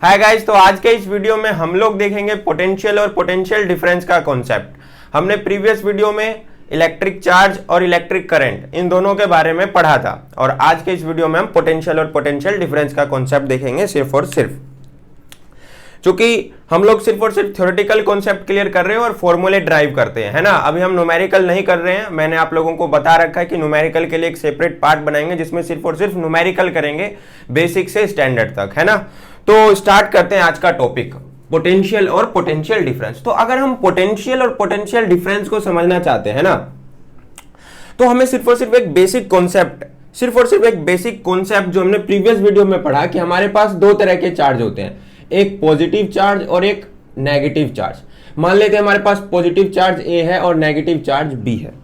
Hi guys, तो आज के इस वीडियो में हम लोग देखेंगे पोटेंशियल और पोटेंशियल डिफरेंस का कॉन्सेप्ट। हमने प्रीवियस वीडियो में इलेक्ट्रिक चार्ज और इलेक्ट्रिक करंट इन दोनों के बारे में पढ़ा था और आज के इस वीडियो में हम पोटेंशियल और पोटेंशियल डिफरेंस का कॉन्सेप्ट देखेंगे सिर्फ और सिर्फ। चूंकि हम लोग सिर्फ और सिर्फ थ्योरेटिकल कॉन्सेप्ट क्लियर कर रहे हैं और फॉर्मूले ड्राइव करते हैं, है ना। अभी हम न्यूमेरिकल नहीं कर रहे हैं। मैंने आप लोगों को बता रखा है कि न्यूमेरिकल के लिए एक सेपरेट पार्ट बनाएंगे जिसमें सिर्फ और सिर्फ न्यूमेरिकल करेंगे, बेसिक से स्टैंडर्ड तक, है ना। तो स्टार्ट करते हैं आज का टॉपिक, पोटेंशियल और पोटेंशियल डिफरेंस। तो अगर हम पोटेंशियल और पोटेंशियल डिफरेंस को समझना चाहते हैं ना, तो हमें सिर्फ और सिर्फ एक बेसिक कॉन्सेप्ट जो हमने प्रीवियस वीडियो में पढ़ा कि हमारे पास दो तरह के चार्ज होते हैं, एक पॉजिटिव चार्ज और एक नेगेटिव चार्ज। मान लेते हैं हमारे पास पॉजिटिव चार्ज ए है और नेगेटिव चार्ज बी है।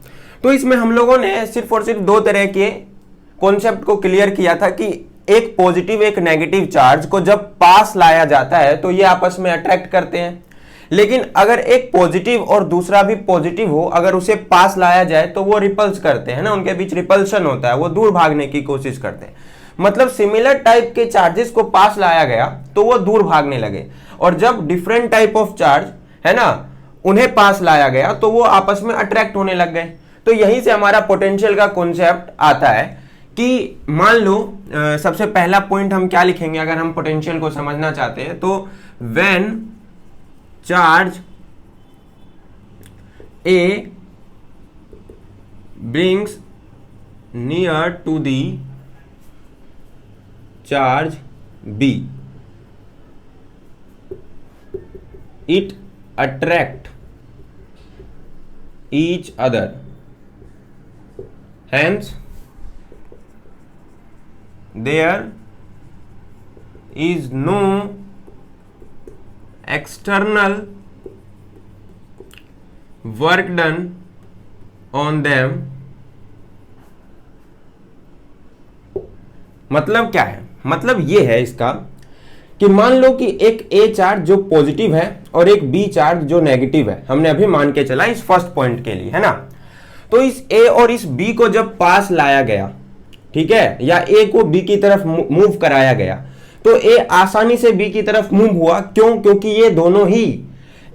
तो इसमें हम लोगों ने सिर्फ और सिर्फ दो तरह के कॉन्सेप्ट को क्लियर किया था कि एक पॉजिटिव एक नेगेटिव चार्ज को जब पास लाया जाता है तो ये आपस में अट्रैक्ट करते हैं, लेकिन अगर एक पॉजिटिव और दूसरा भी पॉजिटिव हो, अगर उसे पास लाया जाए तो वो रिपल्स करते हैं ना, उनके बीच रिपल्शन होता है, वो दूर भागने की कोशिश करते हैं। मतलब सिमिलर टाइप के चार्जेस को पास लाया गया तो वो दूर भागने लगे, और जब डिफरेंट टाइप ऑफ चार्ज है ना उन्हें पास लाया गया तो वो आपस में अट्रैक्ट होने लग गए। तो यहीं से हमारा पोटेंशियल का कॉन्सेप्ट आता है कि मान लो सबसे पहला पॉइंट हम क्या लिखेंगे अगर हम पोटेंशियल को समझना चाहते हैं, तो when charge A brings near to the charge B, it attract each other, hence there is no external work done on them। मतलब क्या है? मतलब ये है इसका कि मान लो कि एक ए चार्ज जो पॉजिटिव है और एक बी चार्ज जो नेगेटिव है, हमने अभी मान के चला इस फर्स्ट पॉइंट के लिए, है ना। तो इस ए और इस बी को जब पास लाया गया, ठीक है, या ए को बी की तरफ मूव कराया गया, तो ए आसानी से बी की तरफ मूव हुआ। क्यों? क्योंकि ये दोनों ही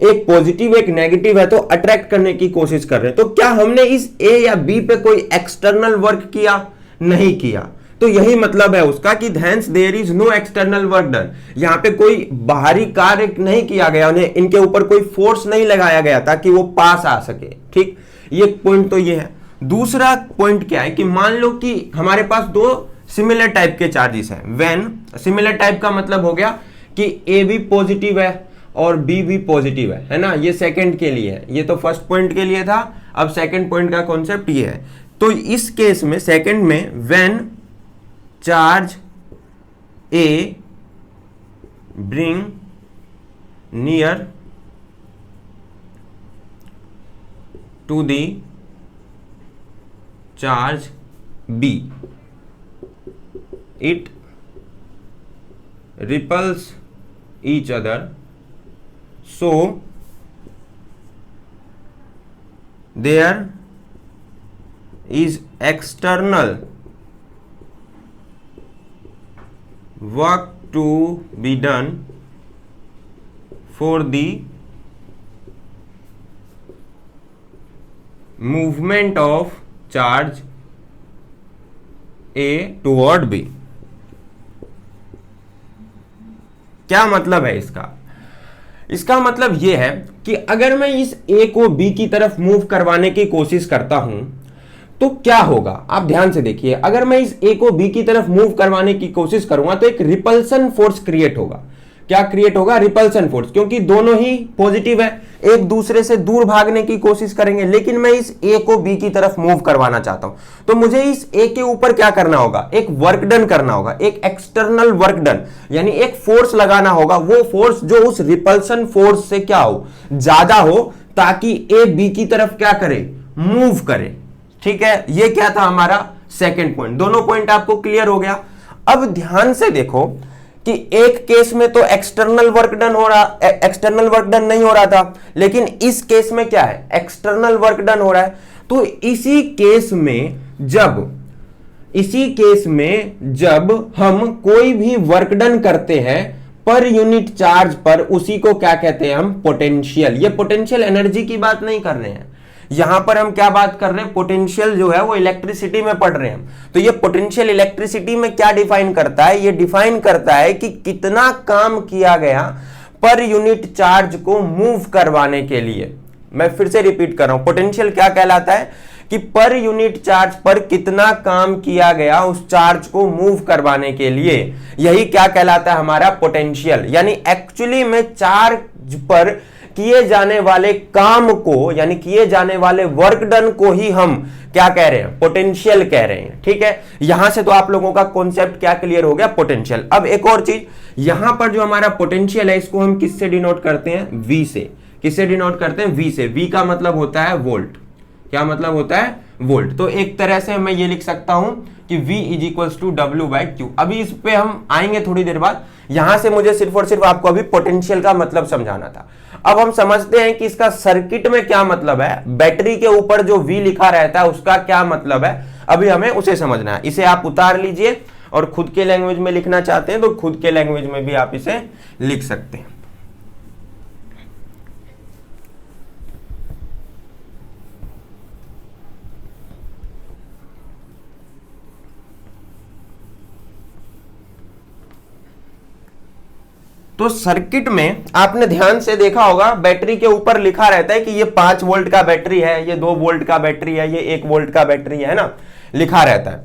एक पॉजिटिव एक नेगेटिव है तो अट्रैक्ट करने की कोशिश कर रहे हैं। तो क्या हमने इस ए या बी पे कोई एक्सटर्नल वर्क किया? नहीं किया। तो यही मतलब है उसका कि hence there is no external work done। यहाँ पे कोई बाहरी कार्य नहीं किया गया, उन्हें इनके ऊपर कोई फोर्स नहीं लगाया गया ताकि वो पास आ सके। ठीक, ये पॉइंट तो ये है। दूसरा पॉइंट क्या है कि मान लो कि हमारे पास दो सिमिलर टाइप के चार्जेस हैं। व्हेन सिमिलर टाइप का मतलब हो गया कि ए भी पॉजिटिव है और बी भी पॉजिटिव है ना। ये सेकंड के लिए है, ये तो फर्स्ट पॉइंट के लिए था। अब सेकंड पॉइंट का कॉन्सेप्ट ये है। तो इस केस में सेकंड में when charge A bring near to the charge B, it repels each other, so there is external work to be done for the movement of charge A toward B। क्या मतलब है इसका? इसका मतलब यह है कि अगर मैं इस A को B की तरफ मूव करवाने की कोशिश करता हूं तो क्या होगा, आप ध्यान से देखिए। अगर मैं इस ए को बी की तरफ मूव करवाने की कोशिश करूंगा तो एक रिपल्सन फोर्स क्रिएट होगा। क्या क्रिएट होगा? रिपल्सन फोर्स, क्योंकि दोनों ही पॉजिटिव है, एक दूसरे से दूर भागने की कोशिश करेंगे। लेकिन मैं इस ए को बी की तरफ मूव करवाना चाहता हूं तो मुझे इस ए के ऊपर क्या करना होगा? एक वर्क डन करना होगा, एक एक्सटर्नल वर्क डन, यानी एक फोर्स लगाना होगा। वो फोर्स जो उस रिपल्सन फोर्स से क्या हो, ज्यादा हो, ताकि ए बी की तरफ क्या करे? मूव करे। ठीक है, ये क्या था हमारा सेकंड पॉइंट। दोनों पॉइंट आपको क्लियर हो गया। अब ध्यान से देखो कि एक केस में तो एक्सटर्नल वर्क डन नहीं हो रहा था, लेकिन इस केस में क्या है? एक्सटर्नल वर्क डन हो रहा है। तो इसी केस में जब हम कोई भी वर्क डन करते हैं पर यूनिट चार्ज पर, उसी को क्या कहते हैं हम, पोटेंशियल। ये पोटेंशियल एनर्जी की बात नहीं कर रहे हैं, यहां पर हम क्या बात कर रहे हैं, पोटेंशियल जो है वो इलेक्ट्रिसिटी में पढ़ रहे हैं। तो ये पोटेंशियल इलेक्ट्रिसिटी में क्या डिफाइन करता है, ये डिफाइन करता है कि कितना काम किया गया पर यूनिट चार्ज को मूव करवाने के लिए। मैं फिर से रिपीट कर रहा हूं, पोटेंशियल क्या कहलाता है कि पर यूनिट चार्ज पर कितना काम किया गया उस चार्ज को मूव करवाने के लिए, यही क्या कहलाता है हमारा पोटेंशियल। यानी एक्चुअली में चार्ज पर किए जाने वाले काम को, यानी किए जाने वाले वर्क डन को ही हम क्या कह रहे हैं, पोटेंशियल कह रहे हैं। ठीक है, यहां से तो आप लोगों का कॉन्सेप्ट क्या क्लियर हो गया, पोटेंशियल। अब एक और चीज, यहां पर जो हमारा पोटेंशियल है इसको हम किससे डिनोट करते हैं, वी से। किससे डिनोट करते हैं, वी से। वी का मतलब होता है वोल्ट। क्या मतलब होता है, वोल्ट। तो एक तरह से मैं ये लिख सकता हूं कि V is equals to W/Q। अभी इस पे हम आएंगे थोड़ी देर बाद, यहां से मुझे सिर्फ और सिर्फ आपको अभी पोटेंशियल का मतलब समझाना था। अब हम समझते हैं कि इसका सर्किट में क्या मतलब है, बैटरी के ऊपर जो V लिखा रहता है उसका क्या मतलब है, अभी हमें उसे समझना है। इसे आप उतार लीजिए और खुद के लैंग्वेज में लिखना चाहते हैं तो खुद के लैंग्वेज में भी आप इसे लिख सकते हैं। तो सर्किट में आपने ध्यान से देखा होगा, बैटरी के ऊपर लिखा रहता है कि ये 5 वोल्ट का बैटरी है, ये 2 वोल्ट का बैटरी है, ये 1 वोल्ट का बैटरी है ना, लिखा रहता है।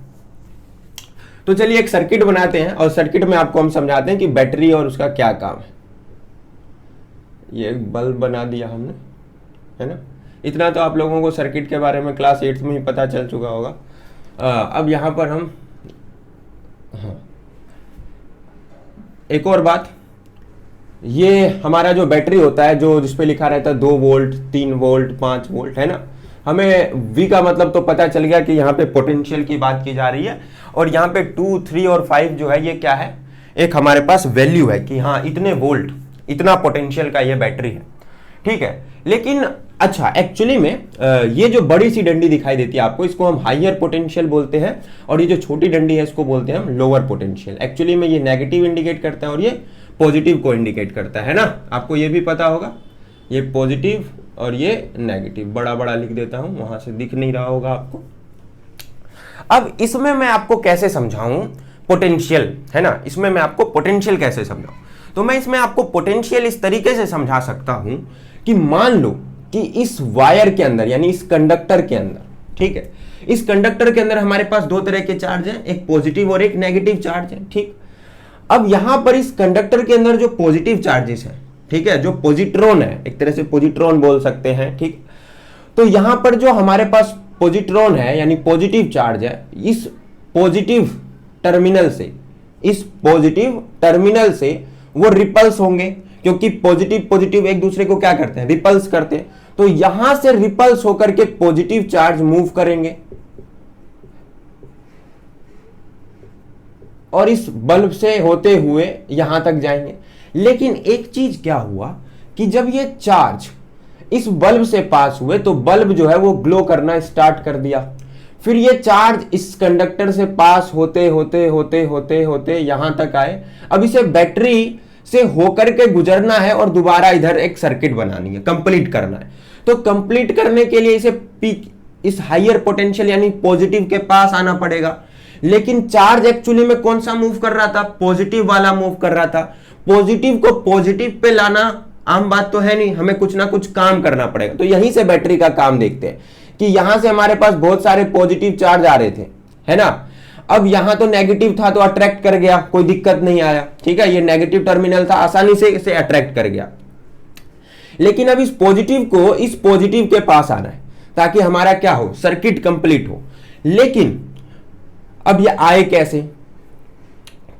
तो चलिए एक सर्किट बनाते हैं और सर्किट में आपको हम समझाते हैं कि बैटरी और उसका क्या काम है। ये एक बल्ब बना दिया हमने, है ना। इतना तो आप लोगों को सर्किट के बारे में क्लास 8 में ही पता चल चुका होगा। अब यहां पर हम, हाँ, एक और बात, ये हमारा जो बैटरी होता है जो जिसपे लिखा रहता है 2 वोल्ट, 3 वोल्ट, 5 वोल्ट, है ना। हमें V का मतलब तो पता चल गया कि यहाँ पे पोटेंशियल की बात की जा रही है, और यहाँ पे 2, 3 और 5 जो है ये क्या है, एक हमारे पास वैल्यू है कि हाँ इतने वोल्ट, इतना पोटेंशियल का ये बैटरी है। ठीक है, लेकिन अच्छा एक्चुअली में ये जो बड़ी सी डंडी दिखाई देती है आपको, इसको हम हाइयर पोटेंशियल बोलते हैं, और ये जो छोटी डंडी है इसको बोलते हैं हम लोअर पोटेंशियल। एक्चुअली में ये नेगेटिव इंडिकेट करता है और ये पॉजिटिव को इंडिकेट करता है ना, आपको ये भी पता होगा। ये पॉजिटिव और ये नेगेटिव, बड़ा बड़ा लिख देता हूं, वहां से दिख नहीं रहा होगा आपको। अब इसमें मैं आपको कैसे समझाऊं पोटेंशियल, है ना, इसमें मैं आपको पोटेंशियल कैसे समझाऊं, तो मैं इसमें आपको पोटेंशियल इस तरीके से समझा सकता हूं कि मान लो कि इस वायर के अंदर, यानी इस कंडक्टर के अंदर, ठीक है, इस कंडक्टर के अंदर हमारे पास 2 तरह के चार्ज हैं, एक पॉजिटिव और एक नेगेटिव चार्ज है। ठीक, अब यहां पर इस कंडक्टर के अंदर जो पॉजिटिव चार्जेस हैं, ठीक है, जो पॉजिट्रॉन है, एक तरह से पॉजिट्रॉन बोल सकते हैं। ठीक, तो यहां पर जो हमारे पास पॉजिट्रॉन है यानी पॉजिटिव चार्ज है, इस पॉजिटिव टर्मिनल से, इस पॉजिटिव टर्मिनल से वो रिपल्स होंगे, क्योंकि पॉजिटिव पॉजिटिव एक दूसरे को क्या करते हैं, रिपल्स करते हैं। तो यहां से रिपल्स होकर के पॉजिटिव चार्ज मूव करेंगे और इस बल्ब से होते हुए यहां तक जाएंगे। लेकिन एक चीज क्या हुआ कि जब ये चार्ज इस बल्ब से पास हुए तो बल्ब जो है वो ग्लो करना स्टार्ट कर दिया। फिर ये चार्ज इस कंडक्टर से पास होते होते होते होते होते यहां तक आए। अब इसे बैटरी से होकर के गुजरना है और दोबारा इधर एक सर्किट बनानी है, कंप्लीट करना है। तो कंप्लीट करने के लिए इसे पीक, इस हायर पोटेंशियल यानी पॉजिटिव के पास आना पड़ेगा। लेकिन चार्ज एक्चुअली में कौन सा मूव कर रहा था, पॉजिटिव वाला मूव कर रहा था। पॉजिटिव को पॉजिटिव पे लाना आम बात तो है नहीं, हमें कुछ ना कुछ काम करना पड़ेगा। तो यहीं से बैटरी का काम देखते हैं कि यहां से हमारे पास बहुत सारे पॉजिटिव चार्ज आ रहे थे, है ना। अब यहां तो नेगेटिव था तो अट्रैक्ट कर गया, कोई दिक्कत नहीं आया। ठीक है, ये नेगेटिव टर्मिनल था, आसानी से इसे अट्रैक्ट कर गया। लेकिन अब इस पॉजिटिव को इस पॉजिटिव के पास आना है ताकि हमारा क्या हो, सर्किट कंप्लीट हो। लेकिन अब ये आए कैसे,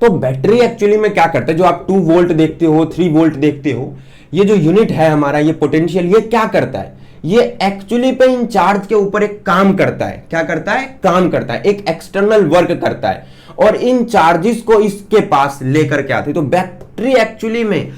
तो बैटरी एक्चुअली में क्या करता है, जो आप 2 वोल्ट देखते हो, 3 वोल्ट देखते हो, ये जो यूनिट है हमारा, ये पोटेंशियल, ये क्या करता है, ये एक्चुअली पे इन चार्ज के ऊपर एक काम करता है। क्या करता है, काम करता है, एक एक्सटर्नल वर्क करता है और इन चार्जेस को इसके पास लेकर के आते। तो बैटरी एक्चुअली में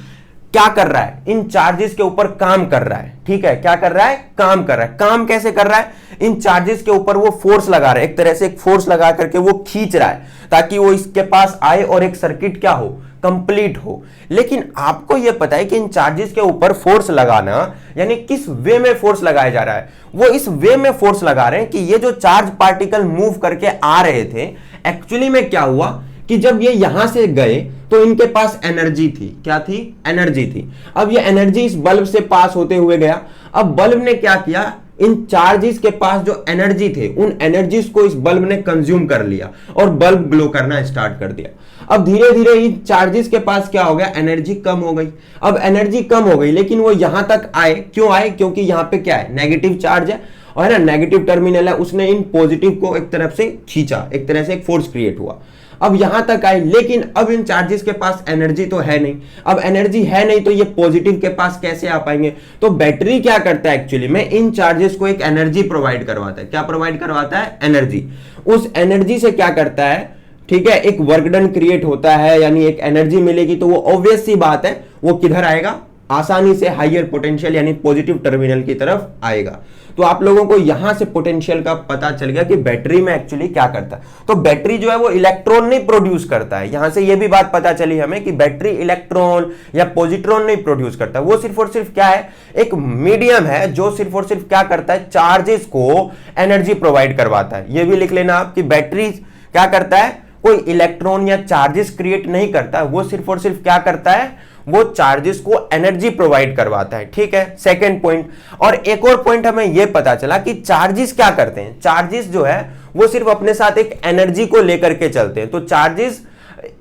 क्या कर रहा है, इन चार्जेस के ऊपर काम कर रहा है। ठीक है, क्या कर रहा है, काम कर रहा है। काम कैसे कर रहा है, इन चार्जेस के ऊपर वो फोर्स लगा रहा है, एक तरह से एक फोर्स लगा करके वो खींच रहा है ताकि वो इसके पास आए और एक सर्किट क्या हो, कंप्लीट हो। लेकिन आपको यह पता है कि इन चार्जेस के ऊपर फोर्स लगाना, यानी किस वे में फोर्स लगाया जा रहा है, वो इस वे में फोर्स लगा रहे हैं कि ये जो चार्ज पार्टिकल मूव करके आ रहे थे, एक्चुअली में क्या हुआ कि जब ये यहां से गए तो इनके पास एनर्जी थी। क्या थी? एनर्जी थी। अब ये एनर्जी इस बल्ब से पास होते हुए गया। अब बल्ब ने क्या किया, इन चार्जेस के पास जो एनर्जी थे उन एनर्जीज को इस बल्ब ने कंज्यूम कर लिया और बल्ब ग्लो करना स्टार्ट कर दिया। अब धीरे धीरे इन चार्जेस के पास क्या हो गया, एनर्जी कम हो गई। अब एनर्जी कम हो गई लेकिन वो यहां तक आए, क्यों आए? क्योंकि यहां पे क्या है, नेगेटिव चार्ज है और है ना, नेगेटिव टर्मिनल है, उसने इन पॉजिटिव को एक तरफ से खींचा, एक तरह से एक फोर्स क्रिएट हुआ। अब यहां तक आए, लेकिन अब इन चार्जेस के पास एनर्जी तो है नहीं। अब एनर्जी है नहीं तो ये पॉजिटिव के पास कैसे आ पाएंगे? तो बैटरी क्या करता है, एक्चुअली में इन चार्जेस को एक एनर्जी प्रोवाइड करवाता है। क्या प्रोवाइड करवाता है? एनर्जी। उस एनर्जी से क्या करता है, ठीक है, एक वर्क डन क्रिएट होता है, यानी एक एनर्जी मिलेगी, तो वो ऑब्वियस सी बात है वो किधर आएगा, आसानी से हायर पोटेंशियल यानी पॉजिटिव टर्मिनल की तरफ आएगा। तो आप लोगों को यहां से पोटेंशियल का पता चल गया कि बैटरी में एक्चुअली क्या करता है। तो बैटरी जो है वो इलेक्ट्रॉन नहीं प्रोड्यूस करता है। यहां से ये भी बात पता चली हमें कि बैटरी इलेक्ट्रॉन या पॉजिट्रॉन नहीं प्रोड्यूस करता, वो सिर्फ और सिर्फ क्या है, एक मीडियम है जो सिर्फ और सिर्फ क्या करता है, चार्जेस को एनर्जी प्रोवाइड करवाता है। ये भी लिख लेना आप कि बैटरी क्या करता है, कोई इलेक्ट्रॉन या चार्जेस क्रिएट नहीं करता, वो सिर्फ और सिर्फ क्या करता है, वो चार्जेस को एनर्जी प्रोवाइड करवाता है। ठीक है, सेकंड पॉइंट। और एक और पॉइंट हमें यह पता चला कि चार्जेस क्या करते हैं, चार्जेस जो है वो सिर्फ अपने साथ एक एनर्जी को लेकर के चलते हैं। तो चार्जेस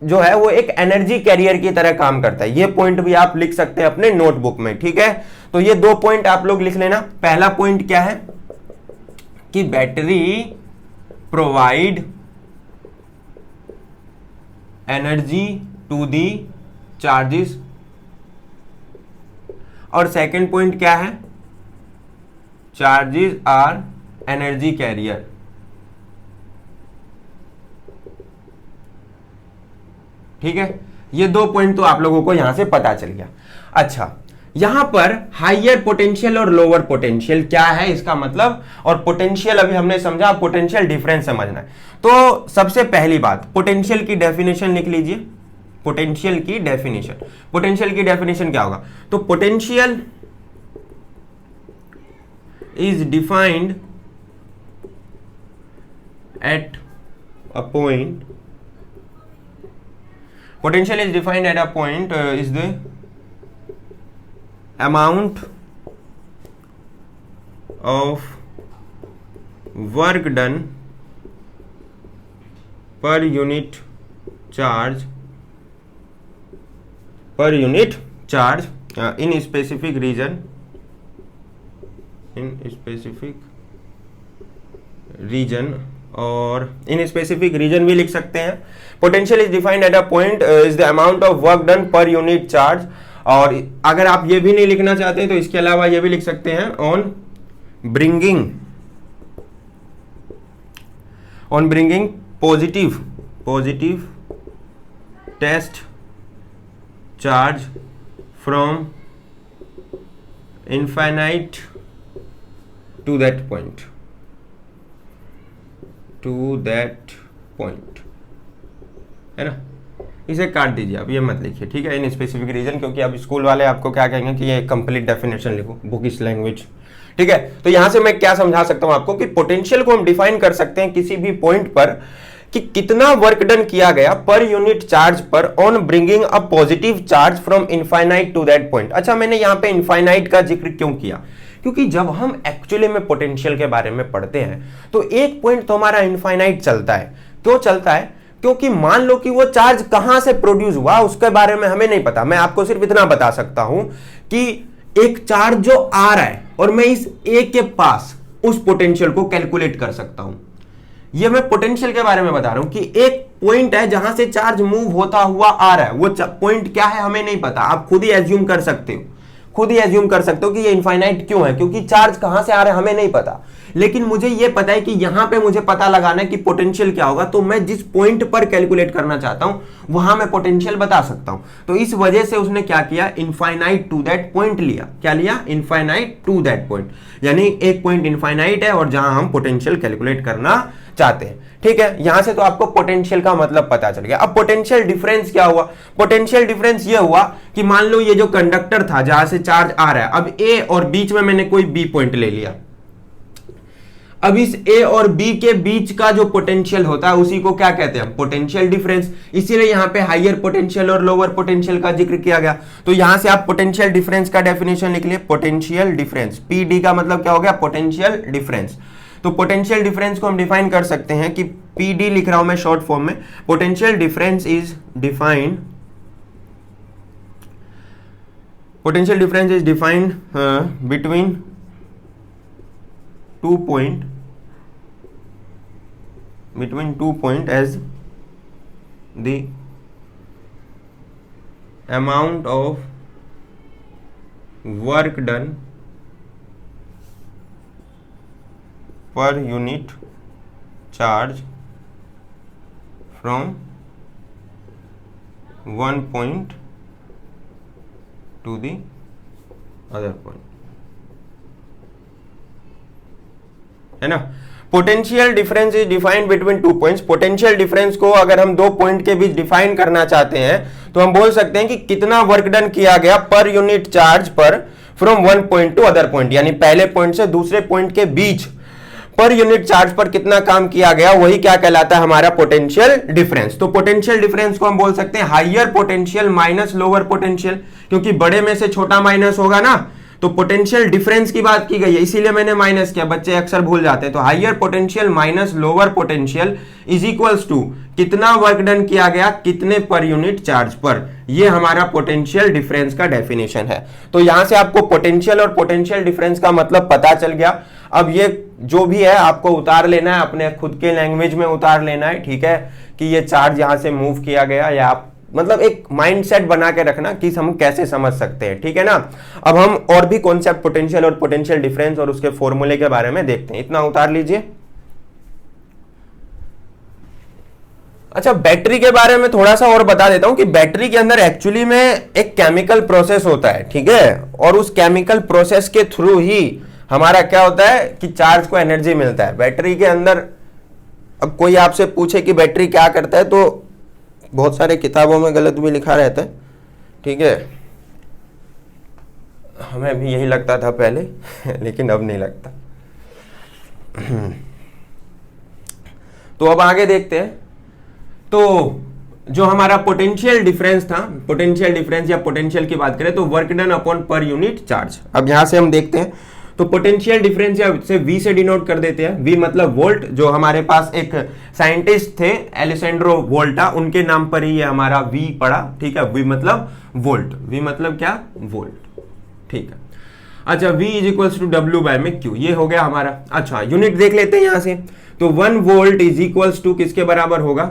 जो है वो एक एनर्जी कैरियर की तरह काम करता है। ये पॉइंट भी आप लिख सकते हैं अपने नोटबुक में। ठीक है, तो ये दो पॉइंट आप लोग लिख लेना। पहला पॉइंट क्या है कि battery provide energy to the charges, और सेकंड पॉइंट क्या है, चार्जेस आर एनर्जी कैरियर। ठीक है, ये दो पॉइंट तो आप लोगों को यहां से पता चल गया। अच्छा, यहां पर हाइयर पोटेंशियल और लोअर पोटेंशियल क्या है इसका मतलब, और पोटेंशियल अभी हमने समझा, पोटेंशियल डिफरेंस समझना है। तो सबसे पहली बात, पोटेंशियल की डेफिनेशन लिख लीजिए। पोटेंशियल की डेफिनेशन, पोटेंशियल की डेफिनेशन क्या होगा, तो potential is defined at a point, potential is defined at a point is the amount of work done per unit charge in specific region, और इन स्पेसिफिक रीजन भी लिख सकते हैं। Potential is defined at a point is the amount of work done पर unit charge, और अगर आप ये भी नहीं लिखना चाहते तो इसके अलावा ये भी लिख सकते हैं on bringing positive test charge from infinite to that point, है ना। इसे काट दीजिए, आप ये मत लिखिए। ठीक है, इन स्पेसिफिक रीजन, क्योंकि अब स्कूल वाले आपको क्या कहेंगे कि ये कंप्लीट डेफिनेशन लिखो, बुकिश लैंग्वेज। ठीक है, तो यहां से मैं क्या समझा सकता हूं आपको कि पोटेंशियल को हम डिफाइन कर सकते हैं किसी भी पॉइंट पर कि कितना वर्क डन किया गया पर यूनिट चार्ज पर on bringing a positive charge from infinite to that point. अच्छा, मैंने यहां पे इनफाइनाइट का जिक्र क्यों किया, क्योंकि जब हम एक्चुअली में पोटेंशियल के बारे में पढ़ते हैं तो एक पॉइंट तो हमारा इनफाइनाइट चलता है। क्यों चलता है? क्योंकि मान लो कि वो चार्ज कहां से प्रोड्यूस हुआ उसके बारे में हमें नहीं पता। मैं आपको सिर्फ इतना बता सकता हूं कि एक चार्ज जो आ रहा है और मैं इस ए के पास उस पोटेंशियल को कैलकुलेट कर सकता हूं। ये मैं पोटेंशियल के बारे में बता रहा हूं कि एक पॉइंट है जहां से चार्ज मूव होता हुआ आ रहा है, वो पॉइंट क्या है हमें नहीं पता। आप खुद ही एज्यूम कर सकते हो कि ये इनफाइनाइट क्यों है, क्योंकि चार्ज कहां से आ रहा है हमें नहीं पता। लेकिन मुझे ये पता है कि यहां पे मुझे पता लगाना है कि पोटेंशियल क्या होगा, तो मैं जिस पॉइंट पर कैलकुलेट करना चाहता हूं वहां मैं पोटेंशियल बता सकता हूं। तो इस वजह से उसने क्या किया, इनफाइनाइट टू दैट पॉइंट लिया। क्या लिया? इनफाइनाइट टू दैट पॉइंट, यानी एक पॉइंट इनफाइनाइट है और जहां हम पोटेंशियल कैलकुलेट करना चाहते हैं। ठीक है, यहां से तो आपको पोटेंशियल का मतलब पता चल गया। अब पोटेंशियल डिफरेंस क्या हुआ? पोटेंशियल डिफरेंस ये हुआ कि मान लो ये जो कंडक्टर था जहां से चार्ज आ रहा है, अब ए और बीच में मैंने कोई बी पॉइंट ले लिया। अब इस ए और बी के बीच का जो पोटेंशियल होता है उसी को क्या कहते हैं? Potential difference. इसीलिए यहां पे हायर पोटेंशियल और लोअर पोटेंशियल का जिक्र किया गया। तो यहां से आप पोटेंशियल डिफरेंस का डेफिनेशन लिख लिए, पोटेंशियल डिफरेंस। पीडी का मतलब क्या हो गया? Potential difference. तो पोटेंशियल डिफरेंस को हम डिफाइन कर सकते हैं कि पीडी लिख रहा हूं मैं शॉर्ट फॉर्म में। Potential difference is defined, potential difference is defined between 2 point as the amount of work done per unit charge from one point to the other point, है ना। Potential difference is defined between 2 points. Potential difference को अगर हम 2 point के बीच define करना चाहते हैं तो हम बोल सकते हैं कि कितना वर्क डन किया गया पर यूनिट चार्ज पर from one point two other point, यानी पहले पॉइंट से दूसरे पॉइंट के बीच पर यूनिट चार्ज पर कितना काम किया गया, वही क्या कहलाता है? हमारा पोटेंशियल डिफरेंस। तो पोटेंशियल डिफरेंस को हम बोल सकते हैं higher potential minus lower potential, क्योंकि बड़े में से छोटा माइनस होगा ना, तो पोटेंशियल डिफरेंस की बात की गई है इसीलिए मैंने माइनस किया, बच्चे अक्सर भूल जाते हैं। तो higher potential minus lower potential is equals to कितना वर्क डन किया गया कितने पर यूनिट चार्ज पर, ये हमारा पोटेंशियल डिफरेंस का डेफिनेशन है। तो यहां से आपको पोटेंशियल और पोटेंशियल डिफरेंस का मतलब पता चल गया। अब ये जो भी है आपको उतार लेना है, अपने खुद के लैंग्वेज में उतार लेना है, ठीक है, कि ये चार्ज यहां से मूव किया गया, या आप मतलब एक माइंडसेट बना के रखना कि हम कैसे समझ सकते हैं, ठीक है ना। अब हम और भी कॉन्सेप्ट पोटेंशियल और पोटेंशियल डिफरेंस और उसके फॉर्मूले के बारे में देखते हैं। इतना उतार लीजिए। अच्छा, बैटरी के बारे में थोड़ा सा और बता देता हूं कि बैटरी के अंदर एक्चुअली में एक केमिकल प्रोसेस होता है, ठीक है, और उस केमिकल प्रोसेस के थ्रू ही हमारा क्या होता है कि चार्ज को एनर्जी मिलता है बैटरी के अंदर। अब कोई आपसे पूछे कि बैटरी क्या करता है तो बहुत सारे किताबों में गलत भी लिखा रहता है, ठीक है, हमें भी यही लगता था पहले लेकिन अब नहीं लगता। तो अब आगे देखते हैं। तो जो हमारा पोटेंशियल डिफरेंस था, पोटेंशियल डिफरेंस या पोटेंशियल की बात करें तो वर्क डन अपॉन पर यूनिट चार्ज। अब यहां से हम देखते हैं तो पोटेंशियल डिफरेंस या से V से डिनोट कर देते हैं। V मतलब वोल्ट, जो हमारे पास एक साइंटिस्ट थे एलेसेंड्रो वोल्टा, उनके नाम पर ही ये हमारा V पड़ा, ठीक है। V मतलब वोल्ट, V मतलब क्या? वोल्ट, ठीक है। अच्छा, V is equals to W by में Q, ये हो गया हमारा। अच्छा, यूनिट देख लेते हैं यहां से। तो 1 वोल्ट इज इक्वल्स टू किसके बराबर होगा?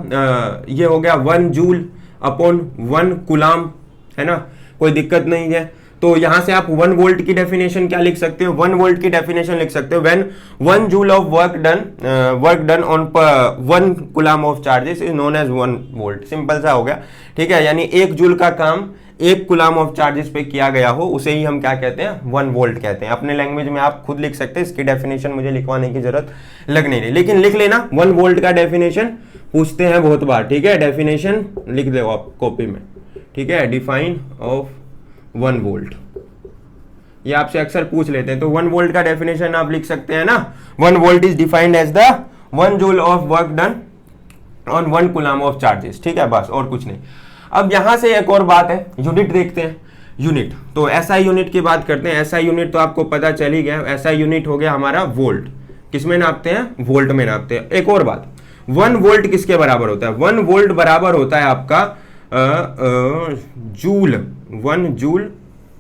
ये हो गया 1 जूल अपॉन 1 कुलाम, है ना, कोई दिक्कत नहीं है। तो यहां से आप 1 वोल्ट की डेफिनेशन क्या लिख सकते हो? 1 वोल्ट की डेफिनेशन लिख सकते हो when 1 joule of work done on 1 coulomb of charges is known as 1 volt. Simple सा हो गया, ठीक है, यानी 1 जूल का काम 1 कूलम ऑफ चार्जेस पे किया गया हो उसे ही हम क्या कहते हैं? 1 वोल्ट कहते हैं। अपने लैंग्वेज में आप खुद लिख सकते हैं, इसकी डेफिनेशन मुझे लिखवाने की जरूरत लग नहीं रही, लेकिन लिख लेना 1 वोल्ट का डेफिनेशन पूछते हैं बहुत बार, ठीक है। डेफिनेशन लिख दो आप कॉपी में, ठीक है, डिफाइन ऑफ 1 वोल्ट, ये आपसे अक्सर पूछ लेते हैं। तो 1 वोल्ट का डेफिनेशन आप लिख सकते हैं ना, 1 volt is defined as the 1 joule of work done on 1 coulomb of charges, ठीक है, बस और कुछ नहीं। अब यहां से एक और बात है, यूनिट देखते हैं। यूनिट, तो एसआई यूनिट की बात करते हैं। एसआई यूनिट तो आपको पता चल ही गया, एसआई यूनिट हो गया हमारा वोल्ट। किस में नापते हैं? वोल्ट में नापते हैं। एक और बात, 1 वोल्ट किसके बराबर होता है? 1 वोल्ट बराबर होता है आपका जूल, 1 जूल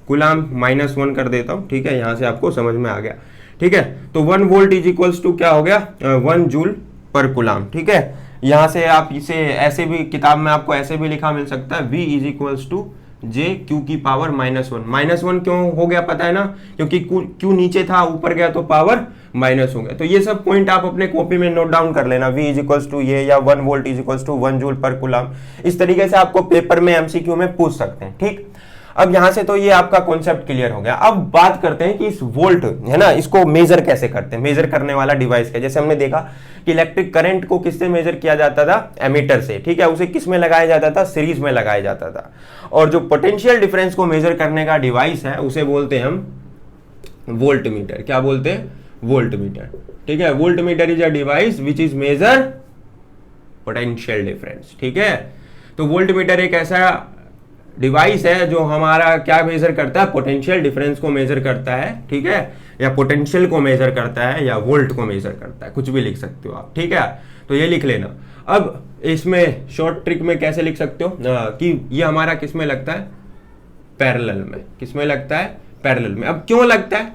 कूलम -1 कर देता हूं, ठीक है, यहां से आपको समझ में आ गया, ठीक है। तो 1 वोल्ट इज इक्वल्स टू क्या हो गया? 1 जूल पर कूलम, ठीक है। यहां से आप इसे ऐसे भी किताब में आपको ऐसे भी लिखा मिल सकता है, V is equals to J Q की पावर -1। -1 क्यों हो गया पता है ना? क्योंकि क्यू नीचे था, ऊपर गया तो पावर माइनस हो गया। तो ये सब पॉइंट आप अपने कॉपी में नोट डाउन कर लेना, V इज इक्वल्स टू ये, या 1 volt is equals to 1 joule per coulomb. इस तरीके से आपको पेपर में MCQ में पूछ सकते हैं, ठीक। अब यहां से तो ये आपका कॉन्सेप्ट क्लियर हो गया। अब बात करते हैं कि इस वोल्ट है ना, इसको मेजर कैसे करते हैं, मेजर करने वाला डिवाइस का। जैसे हमने देखा कि इलेक्ट्रिक करंट को किससे मेजर किया जाता था, एमीटर से, ठीक है, उसे किस में लगाया जाता था, सीरीज में लगाया जाता था। और जो पोटेंशियल डिफरेंस को मेजर करने का डिवाइस है उसे बोलते हैं हम वोल्ट मीटर। क्या बोलते हैं, वोल्ट मीटर, ठीक है। Voltmeter is a device which is measure potential difference, ठीक है। तो वोल्ट मीटर एक ऐसा डिवाइस है जो हमारा क्या मेजर करता है, पोटेंशियल डिफरेंस को मेजर करता है, ठीक है, या पोटेंशियल को मेजर करता है, या वोल्ट को मेजर करता है, कुछ भी लिख सकते हो आप, ठीक है। तो ये लिख लेना। अब इसमें शॉर्ट ट्रिक में कैसे लिख सकते हो कि ये हमारा किस में लगता है, पैरेलल में। किस में लगता है, पैरेलल में। अब क्यों लगता है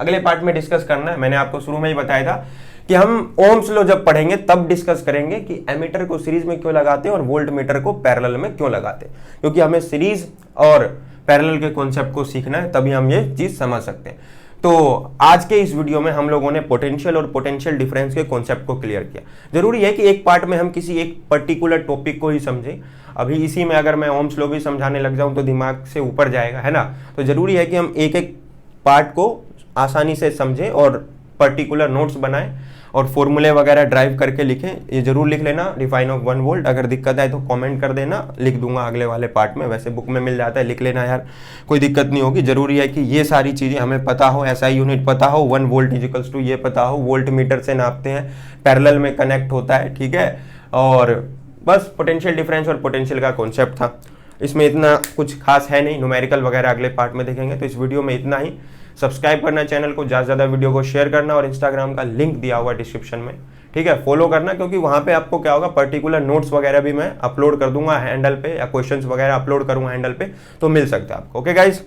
अगले पार्ट में डिस्कस करना है। मैंने आपको शुरू में ही बताया था कि हम ओम्स लॉ जब पढ़ेंगे तब डिस्कस करेंगे कि एमीटर को सीरीज में क्यों लगाते हैं और वोल्ट मीटर को पैरेलल में क्यों लगाते हैं, क्योंकि हमें सीरीज और पैरेलल के कॉन्सेप्ट को सीखना है, तभी हम ये चीज समझ सकते हैं। तो आज के इस वीडियो में हम लोगों ने पोटेंशियल और पोटेंशियल डिफरेंस के कॉन्सेप्ट को क्लियर किया। जरूरी है कि एक पार्ट में हम किसी एक पर्टिकुलर टॉपिक को ही समझें। अभी इसी में अगर मैं ओम्स लॉ भी समझाने लग जाऊं तो दिमाग से ऊपर जाएगा, है ना। तो जरूरी है कि हम एक एक पार्ट को आसानी से समझें और पर्टिकुलर नोट्स बनाएं और फॉर्मूले वगैरह ड्राइव करके लिखें। ये जरूर लिख लेना, डिफाइन ऑफ 1 वोल्ट। अगर दिक्कत आए तो कमेंट कर देना, लिख दूंगा अगले वाले पार्ट में। वैसे बुक में मिल जाता है, लिख लेना यार, कोई दिक्कत नहीं होगी। जरूरी है कि ये सारी चीजें हमें पता हो, ऐसा यूनिट पता हो, 1 वोल्ट इजिकल्स टू ये पता हो, वोल्ट मीटर से नापते हैं, पैरेलल में कनेक्ट होता है, ठीक है। और बस पोटेंशियल डिफरेंस और पोटेंशियल का कॉन्सेप्ट था। इसमें इतना कुछ खास है नहीं, न्यूमेरिकल वगैरह अगले पार्ट में देखेंगे। तो इस वीडियो में इतना ही। सब्सक्राइब करना चैनल को, ज़्यादा से ज़्यादा वीडियो को शेयर करना, और इंस्टाग्राम का लिंक दिया हुआ डिस्क्रिप्शन में, ठीक है, फॉलो करना, क्योंकि वहाँ पे आपको क्या होगा, पर्टिकुलर नोट्स वगैरह भी मैं अपलोड कर दूंगा हैंडल पे, या क्वेश्चंस वगैरह अपलोड करूँगा हैंडल पे, तो मिल सकता है आपको। Okay guys.